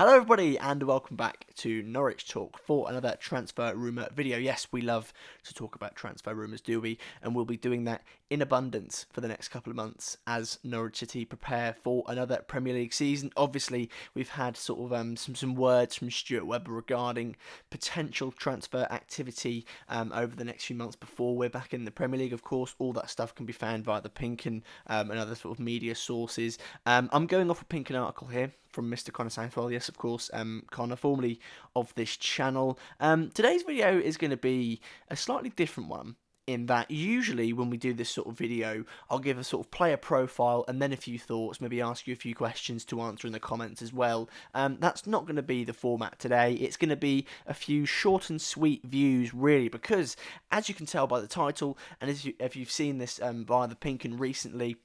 Hello everybody and welcome back to Norwich Talk for another transfer rumour video. Yes, we love to talk about transfer rumours, do we? And we'll be doing that in abundance for the next couple of months as Norwich City prepare for another Premier League season. Obviously, we've had sort of some words from Stuart Webber regarding potential transfer activity over the next few months before we're back in the Premier League. Of course, all that stuff can be found via the Pink and other sort of media sources. I'm going off a Pink article here from Mr. Connor Southwell, yes, of course, Connor, formerly of this channel. Today's video is going to be a slightly different one, in that usually when we do this sort of video, I'll give a sort of player profile and then a few thoughts, maybe ask you a few questions to answer in the comments as well. That's not going to be the format today. It's going to be a few short and sweet views, really, because as you can tell by the title, and if you've seen this via the Pink recently,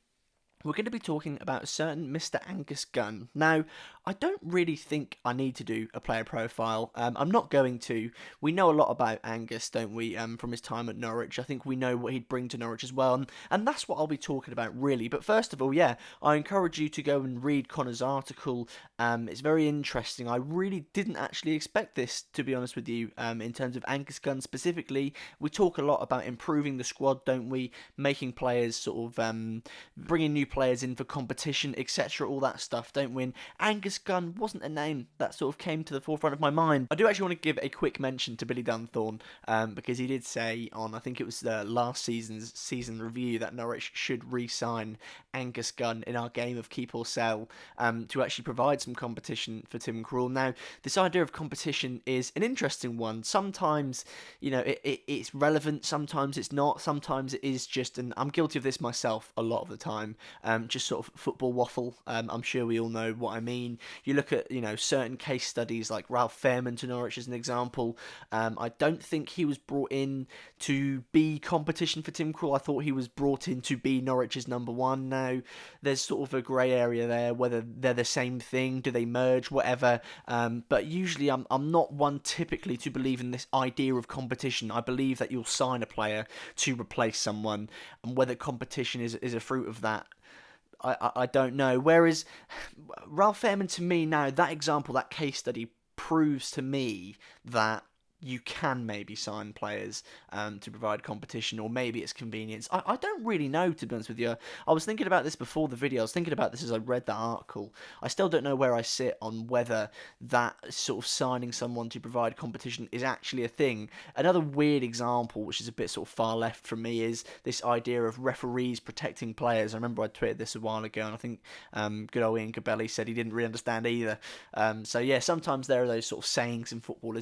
we're going to be talking about a certain Mr. Angus Gunn. Now, I don't really think I need to do a player profile. I'm not going to. We know a lot about Angus, don't we, from his time at Norwich. I think we know what he'd bring to Norwich as well, and that's what I'll be talking about, really. But first of all, yeah, I encourage you to go and read Connor's article. It's very interesting. I really didn't actually expect this, to be honest with you, in terms of Angus Gunn specifically. We talk a lot about improving the squad, don't we, making players sort of bringing new players in for competition, etc., all that stuff, don't we? And Angus Gunn wasn't a name that sort of came to the forefront of my mind. I do actually want to give a quick mention to Billy Dunthorne, because he did say on, I think it was last season's season review, that Norwich should re-sign Angus Gunn in our game of keep or sell, to actually provide some competition for Tim Krul. Now, this idea of competition is an interesting one. Sometimes, you know, it's relevant, sometimes it's not, sometimes it is just, and I'm guilty of this myself a lot of the time, just sort of football waffle. I'm sure we all know what I mean. You look at, you know, certain case studies like Ralph Fairman to Norwich as an example. I don't think he was brought in to be competition for Tim Krul. I thought he was brought in to be Norwich's number one. Now, there's sort of a grey area there, whether they're the same thing, do they merge, whatever. But usually I'm not one typically to believe in this idea of competition. I believe that you'll sign a player to replace someone, and whether competition is a fruit of that, I don't know. Whereas Ralph Fairman, to me now, that example, that case study proves to me that you can maybe sign players to provide competition, or maybe it's convenience. I don't really know, to be honest with you. I was thinking about this before the video. I was thinking about this as I read that article. I still don't know where I sit on whether that sort of signing someone to provide competition is actually a thing. Another weird example, which is a bit sort of far left from me, is this idea of referees protecting players. I remember I tweeted this a while ago, and I think good old Ian Cabelli said he didn't really understand either. So yeah, sometimes there are those sort of sayings in football,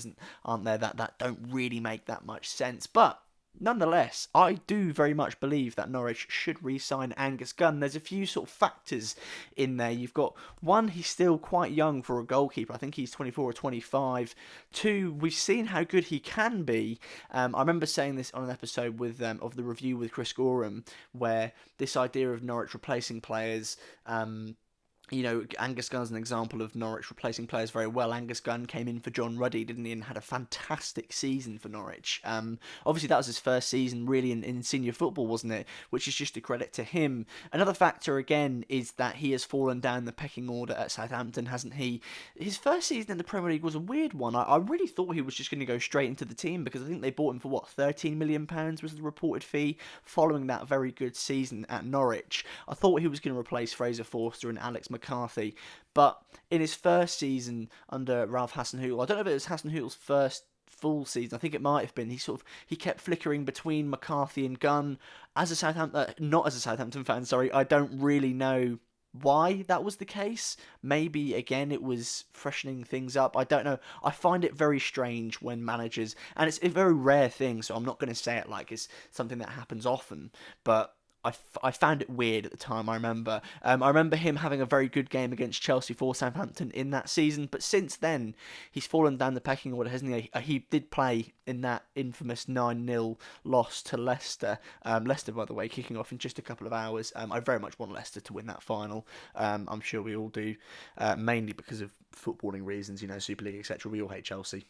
aren't there, that don't really make that much sense. But nonetheless, I do very much believe that Norwich should re-sign Angus Gunn. There's a few sort of factors in there. You've got one, he's still quite young for a goalkeeper. I think he's 24 or 25. Two, we've seen how good he can be. I remember saying this on an episode with of the review with Chris Gorham, where this idea of Norwich replacing players, you know, Angus Gunn's an example of Norwich replacing players very well. Angus Gunn came in for John Ruddy, didn't he, and had a fantastic season for Norwich. Obviously, that was his first season really in senior football, wasn't it? Which is just a credit to him. Another factor, again, is that he has fallen down the pecking order at Southampton, hasn't he? His first season in the Premier League was a weird one. I really thought he was just going to go straight into the team, because I think they bought him for, what, £13 million was the reported fee following that very good season at Norwich. I thought he was going to replace Fraser Forster and Alex McCarthy, but in his first season under Ralph Hasenhüttl, I don't know if it was Hasenhüttl's first full season, I think it might have been, he kept flickering between McCarthy and Gunn. As a not as a Southampton fan, sorry, I don't really know why that was the case. Maybe, again, it was freshening things up. I don't know. I find it very strange when managers, and it's a very rare thing, so I'm not going to say it like it's something that happens often, but I found it weird at the time. I remember him having a very good game against Chelsea for Southampton in that season, but since then he's fallen down the pecking order, hasn't he? He did play in that infamous 9-0 loss to Leicester. Leicester, by the way, kicking off in just a couple of hours. I very much want Leicester to win that final. I'm sure we all do, mainly because of footballing reasons, you know, Super League, etc. We all hate Chelsea.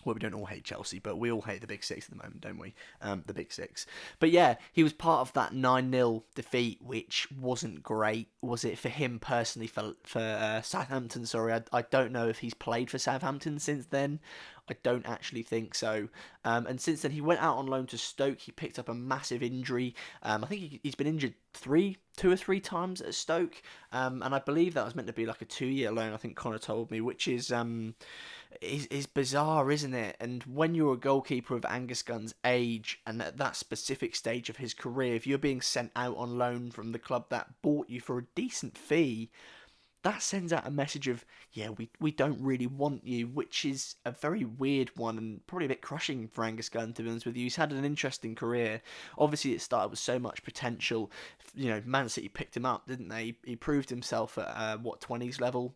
Well, we don't all hate Chelsea, but we all hate the Big Six at the moment, don't we? The Big Six. But yeah, he was part of that 9-0 defeat, which wasn't great, was it, for him personally, for Southampton, sorry. I don't know if he's played for Southampton since then. I don't actually think so. And since then, he went out on loan to Stoke. He picked up a massive injury. I think he's been injured two or three times at Stoke. And I believe that was meant to be like a 2-year loan, I think Connor told me, which is bizarre, isn't it? And when you're a goalkeeper of Angus Gunn's age and at that specific stage of his career, if you're being sent out on loan from the club that bought you for a decent fee, that sends out a message of, yeah, we don't really want you, which is a very weird one and probably a bit crushing for Angus Gunn, to be honest with you. He's had an interesting career. Obviously, it started with so much potential. You know, Man City picked him up, didn't they? He proved himself at, 20s level.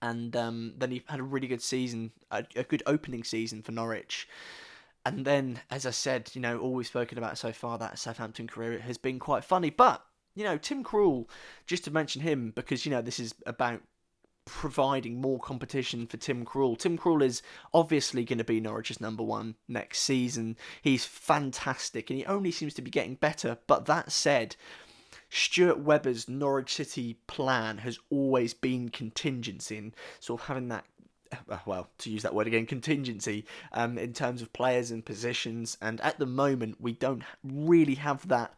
And then he had a really good season, a good opening season for Norwich. And then, as I said, you know, all we've spoken about so far, that Southampton career has been quite funny. But, you know, Tim Krul, just to mention him, because, you know, this is about providing more competition for Tim Krul. Tim Krul is obviously going to be Norwich's number one next season. He's fantastic, and he only seems to be getting better. But that said, Stuart Webber's Norwich City plan has always been contingency, and sort of having that, well, to use that word again, contingency, in terms of players and positions. And at the moment, we don't really have that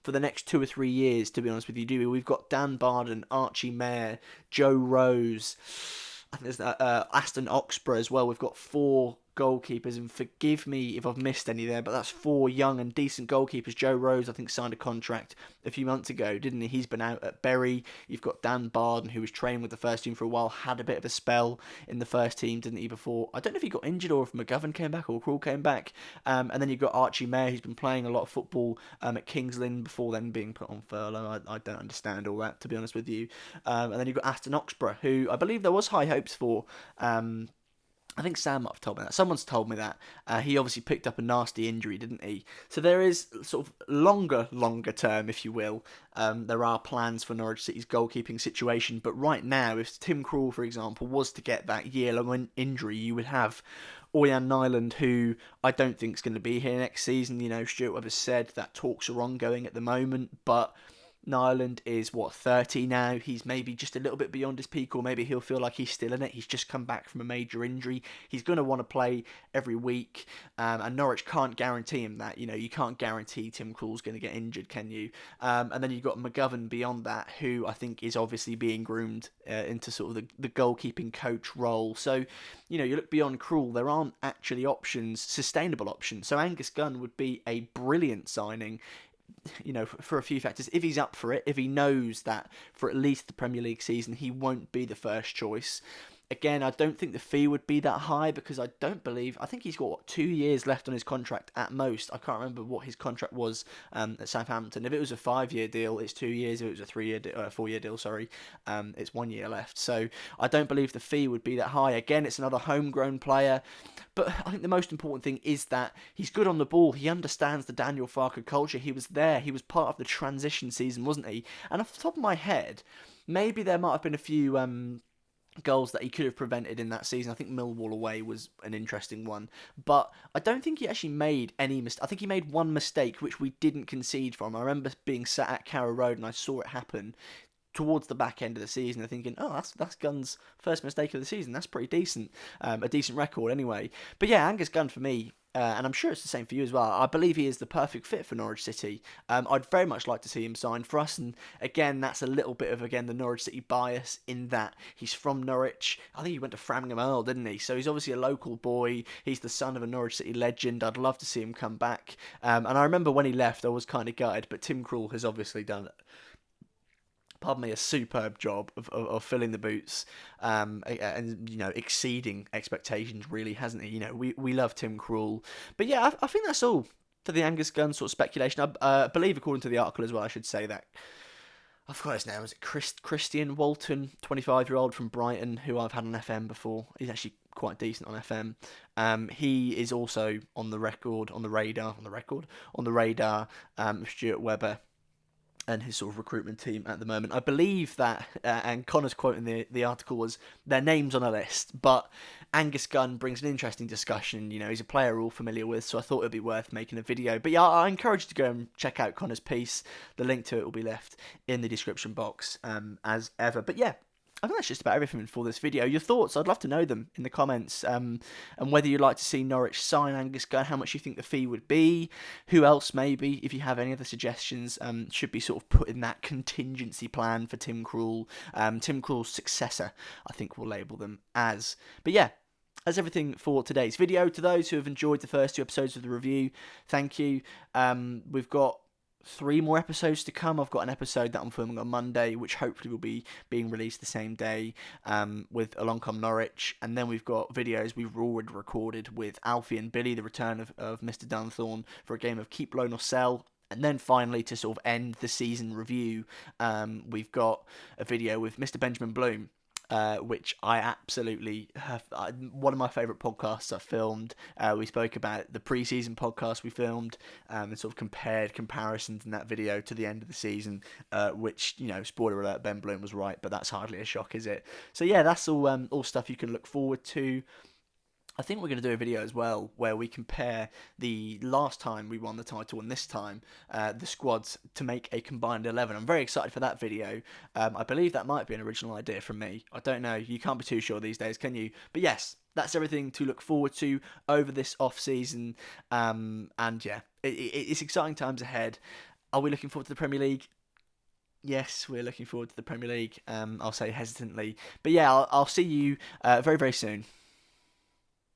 for the next 2 or 3 years, to be honest with you, do we? We've got Dan Barden, Archie Mayer, Joe Rose, and there's Aston Oxborough as well. We've got 4 goalkeepers, and forgive me if I've missed any there, but that's 4 young and decent goalkeepers. Joe Rose, I think, signed a contract a few months ago, didn't he? He's been out at Bury. You've got Dan Barden, who was training with the first team for a while, had a bit of a spell in the first team, didn't he, before? I don't know if he got injured or if McGovern came back or Krul came back. And then you've got Archie Mayer, who's been playing a lot of football at Kings Lynn before then being put on furlough. I don't understand all that, to be honest with you. And then you've got Aston Oxborough, who I believe there was high hopes for. I think Sam might have told me that. Someone's told me that. He obviously picked up a nasty injury, didn't he? So there is sort of longer term, if you will. There are plans for Norwich City's goalkeeping situation. But right now, if Tim Krul, for example, was to get that year-long injury, you would have Oyan Nyland, who I don't think is going to be here next season. You know, Stuart Webber said that talks are ongoing at the moment, but Nyland is, 30 now? He's maybe just a little bit beyond his peak, or maybe he'll feel like he's still in it. He's just come back from a major injury. He's going to want to play every week, and Norwich can't guarantee him that. You know, you can't guarantee Tim Krul's going to get injured, can you? And then you've got McGovern beyond that, who I think is obviously being groomed into sort of the goalkeeping coach role. So, you know, you look beyond Krul, there aren't actually options, sustainable options. So Angus Gunn would be a brilliant signing, you know, for a few factors. If he's up for it, if he knows that for at least the Premier League season he won't be the first choice. Again, I don't think the fee would be that high, because I think he's got 2 years left on his contract at most. I can't remember what his contract was at Southampton. If it was a 5-year deal, it's 2 years. If it was a 4-year deal, sorry, it's 1 year left. So I don't believe the fee would be that high. Again, it's another homegrown player. But I think the most important thing is that he's good on the ball. He understands the Daniel Farke culture. He was there. He was part of the transition season, wasn't he? And off the top of my head, maybe there might have been a few goals that he could have prevented in that season. I think Millwall away was an interesting one, but I don't think he actually made any mistake. I think he made one mistake which we didn't concede from. I remember being sat at Carrow Road and I saw it happen towards the back end of the season, and thinking, oh, that's Gunn's first mistake of the season. That's pretty decent, a decent record anyway. But yeah, Angus Gunn for me. And I'm sure it's the same for you as well. I believe he is the perfect fit for Norwich City. I'd very much like to see him signed for us. And again, that's a little bit of, the Norwich City bias in that he's from Norwich. I think he went to Framlingham Earl, didn't he? So he's obviously a local boy. He's the son of a Norwich City legend. I'd love to see him come back. And I remember when he left, I was kind of gutted. But Tim Krul has obviously done it. Pardon me, a superb job of filling the boots, and you know, exceeding expectations, really, hasn't he? You know, we love Tim Krul, but yeah, I think that's all for the Angus Gunn sort of speculation. I believe, according to the article as well, I should say that I forgot his name. Was it Christian Walton, 25-year-old from Brighton, who I've had on FM before. He's actually quite decent on FM. He is also on the radar of Stuart Webber. and his sort of recruitment team at the moment. I believe that, and Connor's quote in the article was, their name's on a list, but Angus Gunn brings an interesting discussion. You know, he's a player we're all familiar with, so I thought it'd be worth making a video. But yeah, I encourage you to go and check out Connor's piece. The link to it will be left in the description box, as ever. But yeah, I think that's just about everything for this video. Your thoughts, I'd love to know them in the comments, and whether you'd like to see Norwich sign Angus Gunn, how much you think the fee would be, who else maybe, if you have any other suggestions, should be sort of put in that contingency plan for Tim Krul, Tim Krul's successor, I think we'll label them as. But yeah, that's everything for today's video. To those who have enjoyed the first 2 episodes of the review, thank you. We've got 3 more episodes to come. I've got an episode that I'm filming on Monday, which hopefully will be being released the same day, with Along Come Norwich. And then we've got videos we've already recorded with Alfie and Billy, the return of Mr. Dunthorne for a game of Keep Loan or Sell. And then finally, to sort of end the season review, we've got a video with Mr. Benjamin Bloom, which I absolutely have. One of my favourite podcasts I filmed. We spoke about the pre-season podcast we filmed, and sort of compared comparisons in that video to the end of the season, which, you know, spoiler alert, Ben Bloom was right, but that's hardly a shock, is it? So yeah, that's all stuff you can look forward to. I think we're going to do a video as well where we compare the last time we won the title and this time, the squads, to make a combined 11. I'm very excited for that video. I believe that might be an original idea from me. I don't know. You can't be too sure these days, can you? But yes, that's everything to look forward to over this off-season. And yeah, it's exciting times ahead. Are we looking forward to the Premier League? Yes, we're looking forward to the Premier League. I'll say hesitantly. But yeah, I'll see you very, very soon.